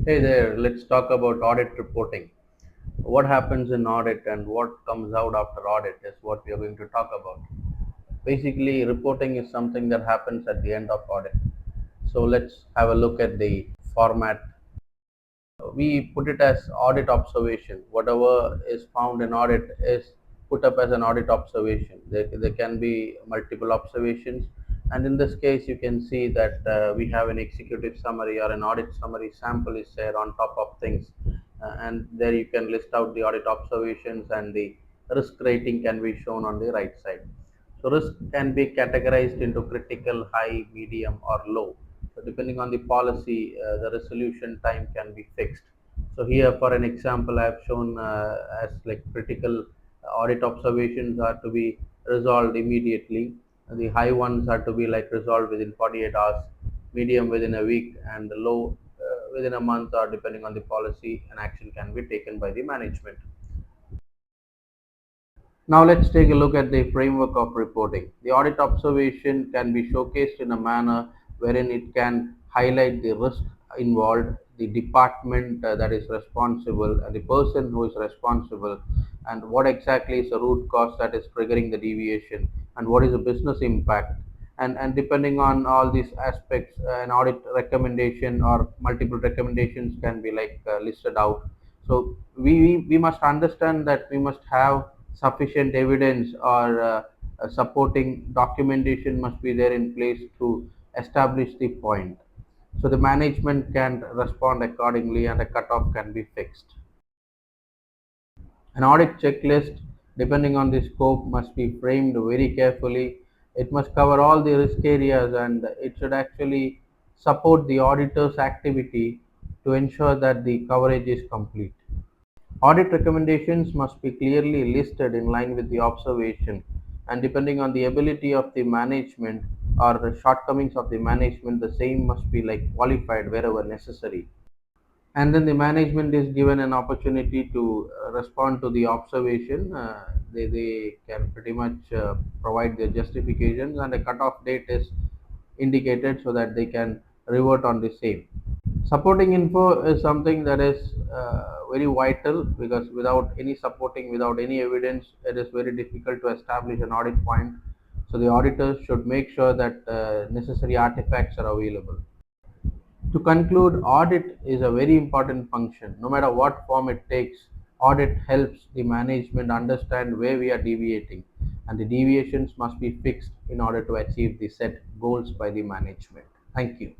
Hey there, let's talk about audit reporting. What happens in audit and what comes out after audit is what we are going to talk about. Basically, reporting is something that happens at the end of audit. So let's have a look at the format. We put it as audit observation. Whatever is found in audit is put up as an audit observation. There can be multiple observations, and in this case you can see that we have an executive summary or an audit summary sample is there on top of things. And there you can list out the audit observations, and the risk rating can be shown on the right side. So risk can be categorized into critical, high, medium, or low. So depending on the policy, the resolution time can be fixed. So here, for an example, I have shown as like critical audit observations are to be resolved immediately. The high ones are to be like resolved within 48 hours, medium within a week, and the low within a month, or depending on the policy, an action can be taken by the management. Now let's take a look at the framework of reporting. The audit observation can be showcased in a manner wherein it can highlight the risk involved, the department that is responsible, and the person who is responsible, and what exactly is the root cause that is triggering the deviation, and what is the business impact. And depending on all these aspects, an audit recommendation or multiple recommendations can be listed out. So we must understand that we must have sufficient evidence or supporting documentation must be there in place to establish the point. So the management can respond accordingly and a cutoff can be fixed. An audit checklist, depending on the scope, must be framed very carefully. It must cover all the risk areas, and it should actually support the auditor's activity to ensure that the coverage is complete. Audit recommendations must be clearly listed in line with the observation, and depending on the ability of the management or the shortcomings of the management, the same must be like qualified wherever necessary. And then the management is given an opportunity to respond to the observation. They can pretty much provide their justifications, and a cutoff date is indicated so that they can revert on the same. Supporting info is something that is very vital, because without any supporting, without any evidence, it is very difficult to establish an audit point. So the auditors should make sure that necessary artifacts are available. To conclude, audit is a very important function. No matter what form it takes, audit helps the management understand where we are deviating, and the deviations must be fixed in order to achieve the set goals by the management. Thank you.